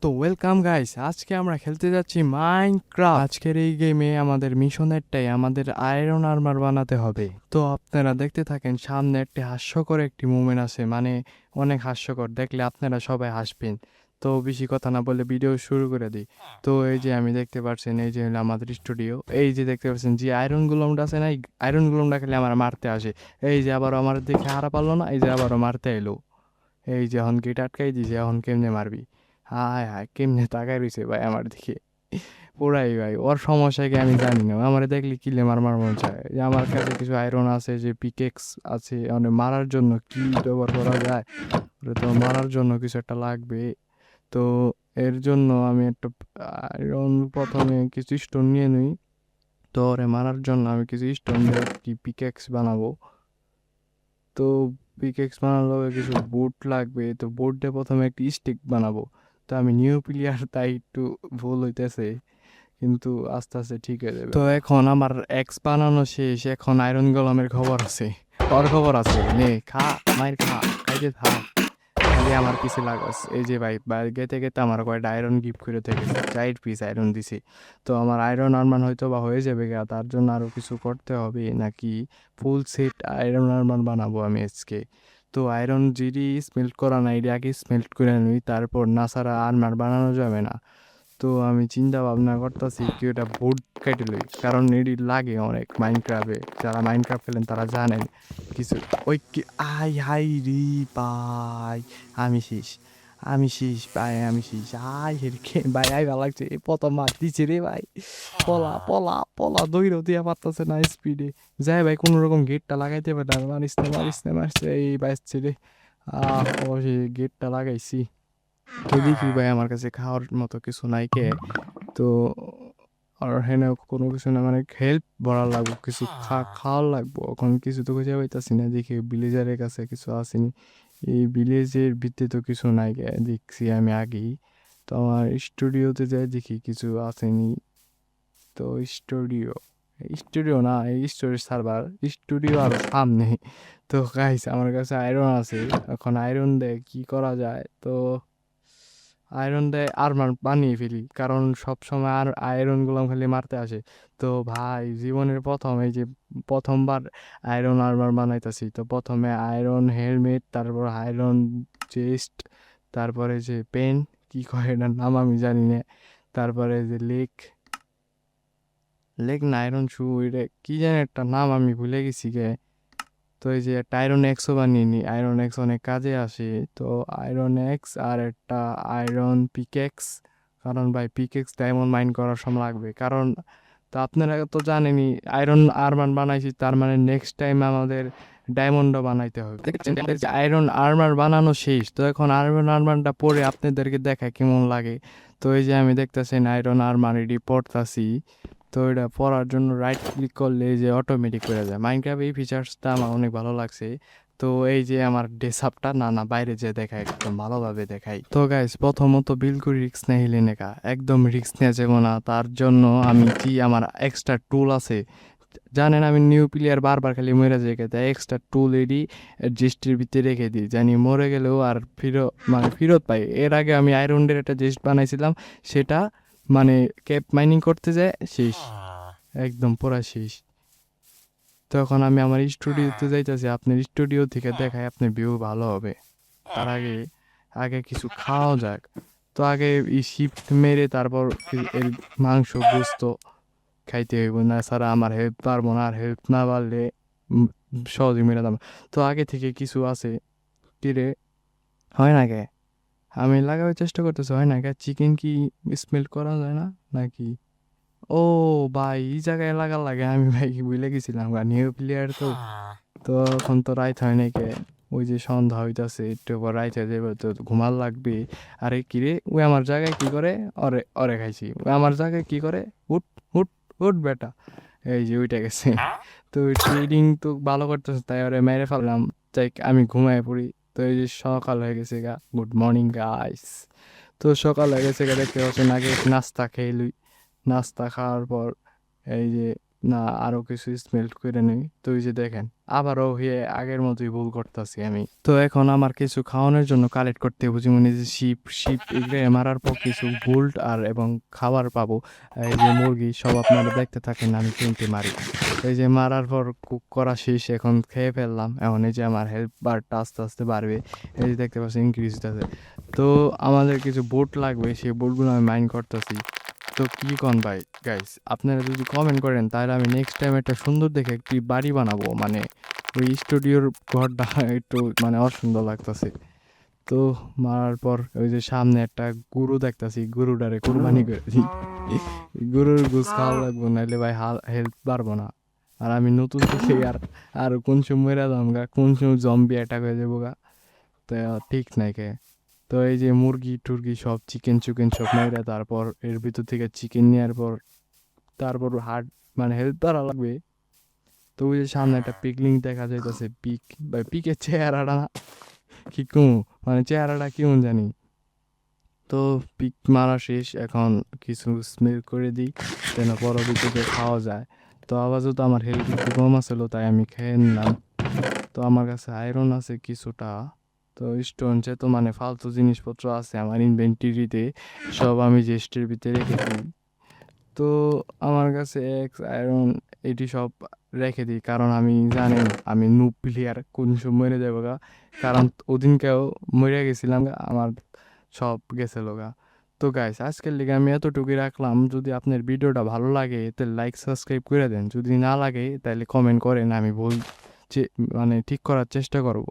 তো welcome guys, আজকে আমরা খেলতে যাচ্ছি মাইনক্রাফট। আজকের এই গেমে আমাদের মিশনেরটাই আমাদের আয়রন আর্মার বানাতে হবে। তো আপনারা দেখতে থাকেন, সামনে একটি মুভমেন্ট আছে, মানে অনেক হাস্যকর, দেখলে আপনারা সবাই হাসবেন। তো বেশি কথা না বলে ভিডিও শুরু করে দিই। তো এই যে আমি দেখতে পাচ্ছেন, এই যে হলো আমাদের স্টুডিও। এই যে দেখতে পাচ্ছেন যে আয়রন গুলমটা আছে না, আয়রন গুলমটা খেলে আমার মারতে আসে। এই যে আবার আমার দেখে হারা পারলো না, এই যে আবারও মারতে এলো। এই যে এখন গেট আটকাই দিছে, এখন কেমনে মারবি? হায় হায়, কেমনে তাকাই রইছে ভাই আমার দিকে। পুরাই ভাই, ওর সমস্যা কি আমি জানি না, আমার দেখলে কিলে মার মন চায়। যে আমার কাছে কিছু আয়রন আছে, যে পিকেক্স আছে, মানে মারার জন্য কি ব্যবহার করা যায়? ওরে তো মারার জন্য কিছু একটা লাগবে। তো এর জন্য আমি একটা আয়রন, প্রথমে কিছু স্টোন নিয়ে নিই। তো ওরে মারার জন্য আমি কিছু স্টোন দিয়ে একটি পিকেক্স বানাবো। তো পিকেক্স বানানোর লগে কিছু বোট লাগবে, তো বোট দিয়ে প্রথমে একটি স্টিক বানাবো। তো আমি নিউ প্লেয়ার, তাই একটু ভুল হইতেছে, কিন্তু আস্তে আস্তে ঠিক হয়ে যাবে। তো এখন আমার এক্স বানানো শেষ, এখন আয়রন গোলামের খবর আছে। ওর খবর আছে, নে খা, মাইর খা, খাইতে থাক, খালি আমার পিছে লাগাস। এই যে ভাই, গেতে গেতে আমার কয়টা আয়রন গিফট করে থেকে 4 পিস আয়রন দিছি। তো আমার আয়রন আরমান হয়তো বা হয়ে যাবে গা, তার জন্য আরো কিছু করতে হবে নাকি? ফুল সেট আয়রন আরমান বানাবো আমি আজকে। তো আয়রন যেটি স্মেল্ট করা না, এটি আগে স্মেল্ট করে নিই, তারপর না ছাড়া আর্মার বানানো যাবে না। তো আমি চিন্তা ভাবনা করতেছি কি ওটা বোর্ড কেটে লই, কারণ এটি লাগে অনেক মাইনক্রাফটে। যারা মাইনক্রাফট খেলেন তারা জানেন কিছু। ওই কি, আই হাই রে ভাই, আমি শেষ, আমি শেষ ভাই, আমি শেষ। আই হেরকে ভাই, আই ভালো লাগছে, এই প্রথম মার দিছে রে ভাই। পলা পলা পলা দৌড়ও দিয়া পারতেছে না স্পিডে। যাই ভাই, কোনো রকম গেটটা লাগাইতে পারে না, মারিস না মারিস না মারিস না, এই বাইসছে রে। অবশ্যই গেটটা লাগাইছি। তো দেখি ভাই, আমার কাছে খাওয়ার মতো কিছু নাই কে। তো আর হেনে কোনো কিছু না, মানে হেল্প ভরা লাগবো, কিছু খাওয়ার লাগবো। এখন কিছু তো খুঁজে পাইতাছি না, দেখি ভিলেজারের কাছে কিছু আসেনি। এই ভিলেজের ভিত্তি তো কিছু নাই গে, দেখছি আমি আগেই। তো আমার স্টুডিওতে যাই, দেখি কিছু আসেনি। তো স্টুডিও, স্টুডিও না, এই স্টোরেজ সার্ভার, স্টুডিও আরো সামনে। তো গাইস, আমার কাছে আয়রন আছে, এখন আয়রন দিয়ে কি করা যায়? তো আয়রন দিয়ে আর্মার বানিয়ে ফেলি, কারণ সব সময় আর আয়রন গুলাম খালি মারতে আসে। তো ভাই, জীবনের প্রথম, এই যে প্রথমবার আয়রন আর্মার বানাইতেছি। তো প্রথমে আয়রন হেলমেট, তারপর আয়রন চেস্ট, তারপরে যে পেন, কি কয় এটার নাম আমি জানি না, তারপরে যে লেক, লেক না আয়রন শু, এটা কি জানি একটা নাম আমি ভুলে গেছি গে। তো এই যে একটা আয়রন এক্সও বানিয়ে নি, আয়রন এক্স অনেক কাজে আসে। তো আয়রন এক্স আর একটা আয়রন পিকেক্স, কারণ ভাই পিকেক্স ডায়মন্ড মাইন করার সময় লাগবে। কারণ তো আপনারা তো জানেনই, আয়রন আর্মার বানাইছি, তার মানে নেক্সট টাইম আমাদের ডায়মন্ডও বানাইতে হবে। আয়রন আর্মার বানানো শেষ, তো এখন আয়রন আর্মারটা পরে আপনাদেরকে দেখায় কেমন লাগে। তো এই যে আমি দেখতেছেন আয়রন আর্মার এটি পড়তাছি। তো এটা পড়ার জন্য রাইট ক্লিক করলে এই যে অটোমেটিক করে যায়। মাইনক্রাফট এই ফিচার্সটা আমার অনেক ভালো লাগছে। তো এই যে আমার ডেস্কটপটা, না না বাইরে যে দেখায়, একদম ভালোভাবে দেখাই। তো গাইস, প্রথমত বিলকুল রিস্ক নেই নেকা, একদম রিস্ক নেওয়া যাবে না। তার জন্য আমি কি, আমার এক্সট্রা টুল আছে, জানেন আমি নিউ প্লেয়ার, বারবার খালি মরে যায়, তাই এক্সট্রা টুল এডি জেস্টের ভিতরে রেখে দিই, জানি মরে গেলেও আর ফেরত পাই। এর আগে আমি আয়রনের একটা জেস্ট বানাইছিলাম, সেটা মানে ক্যাপ মাইনিং করতে যায় শেষ, একদম পুরা শেষ। তো এখন আমি আমার স্টুডিওতে যাইতেছি, আপনার স্টুডিও থেকে দেখায়, আপনার ভিউ ভালো হবে। তার আগে আগে কিছু খাওয়া যাক। তো আগে এই শিফট মেরে তারপর এর মাংস গোস্ত খাইতে হইব, না ছাড়া আমার হেল্প পারবো না। আর হেল্প না পারলে উম, সহজে মেরে দাম। তো আগে থেকে কিছু আছে, কিরে, হয় না কে? আমি লাগাবার চেষ্টা করতেছি, হয় না কে? চিকেন কি স্মেল করা যায় না নাকি? ও ভাই, এই জায়গায় লাগার লাগে, আমি ভাই ভুলে গেছিলাম, নিউ প্লেয়ার তো। তো এখন তো রাইত হয় নাকি, ওই যে সন্ধ্যা হইতাছে, একটু পর রাইত হয়ে যাবে, তো ঘুমার লাগবে। আরে কিরে, ওই আমার জায়গায় কি করে? অরে অরে খাইছি, ওই আমার জায়গায় কি করে? উঠ উঠ উঠ বেটা, এই যে ওইটা গেছে। তো ট্রেডিং তো ভালো করতেছে, তাই ওরে মেরে ফেললাম। তাই আমি ঘুমায় পড়ি। তো এই যে সকাল হয়ে গেছে গা, গুড মর্নিং গাইস। তো সকাল হয়ে গেছে গা, দেখতে পাচ্ছেন, আগে নাস্তা খেয়ে লুই। নাস্তা খাওয়ার পর এই যে না আরো কিছু স্মেল্ট করে নেই। তো এই যে দেখেন আবারও হয়ে আগের মতোই ভুল করতেছি আমি। তো এখন আমার কিছু খাওয়ানোর জন্য কালেক্ট করতে হবে, যেমন এই যে শিপ এগুলো মারার পর কিছু গোল্ড আর এবং খাবার পাবো। এই যে মুরগি সব আপনারা দেখতে থাকেন আমি কিনতে মারি। তো এই যে মারার পর কুক করা শেষ, এখন খেয়ে ফেললাম। এখন এই যে আমার হেল্প বারটা আস্তে আস্তে বাড়বে, এই যে দেখতে পাচ্ছেন ইনক্রিজ আছে। তো আমাদের কিছু বোট লাগবে, সেই বোটগুলো আমি মাইন করতেছি। তো কি কন ভাই গাইস, আপনারা যদি কমেন্ট করেন তাহলে আমি নেক্সট টাইম একটা সুন্দর দেখে একটি বাড়ি বানাবো, মানে ওই স্টুডিওর ঘরটা একটু মানে অসুন্দর লাগতেছে। তো মারার পর ওই যে সামনে একটা গরু দেখতাছি, গরুটারে কুরবানি করে দিই। গরুর গোস খাওয়া লাগবো, নাহলে ভাই হেল্প পারবো না। আর আমি নতুন থেকে আর কোন সময় মেরা দাম গা, কোন সময় জম্বি অ্যাটাক হয়ে যাবো গা। তো ঠিক নাই কে। তো এই যে মুরগি টুরগি সব চিকেন সব মেরে তারপর এর ভিতর থেকে চিকেন নেওয়ার পর তারপর হার্ট মানে হেল্প করা লাগবে। তো ওই যে সামনে একটা পিকলিং দেখা যাইতেছে, পিক ভাই পিকের চেহারাটা না কি কমু, মানে চেহারাটা কেমন জানি। তো পিক মারা শেষ, এখন কিছু স্মেল করে দিই যেন পরবর্তীতে খাওয়া যায়। তো আওয়াজও তো আমার হেলথ একটু কম আছিল, তাই আমি খেয়ে নিলাম। তো আমার কাছে আয়রন আছে কিছুটা, তো স্টোন তো মানে ফালতু জিনিসপত্র আছে আমার ইনভেন্টরিতে, সব আমি চেস্টের ভিতরে রেখে দিই। তো আমার কাছে এক্স আয়রন এটি সব রেখে দিই, কারণ আমি জানি আমি নুব প্লেয়ার কোন সময় মরে যাবো গা। কারণ ওদিনকেও মরে গেছিলাম গা, আমার সব গেছে লোগা। তো গাইস আজকের লিগে আমি এতটুকুই রাখলাম। যদি আপনার ভিডিওটা ভালো লাগে তাহলে লাইক সাবস্ক্রাইব করে দেন, যদি না লাগে তাহলে কমেন্ট করেন, আমি মানে ঠিক করার চেষ্টা করব।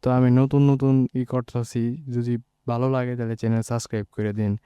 তো আমি নতুন নতুন করতেছি, যদি ভালো লাগে তাহলে চ্যানেল সাবস্ক্রাইব করে দিন।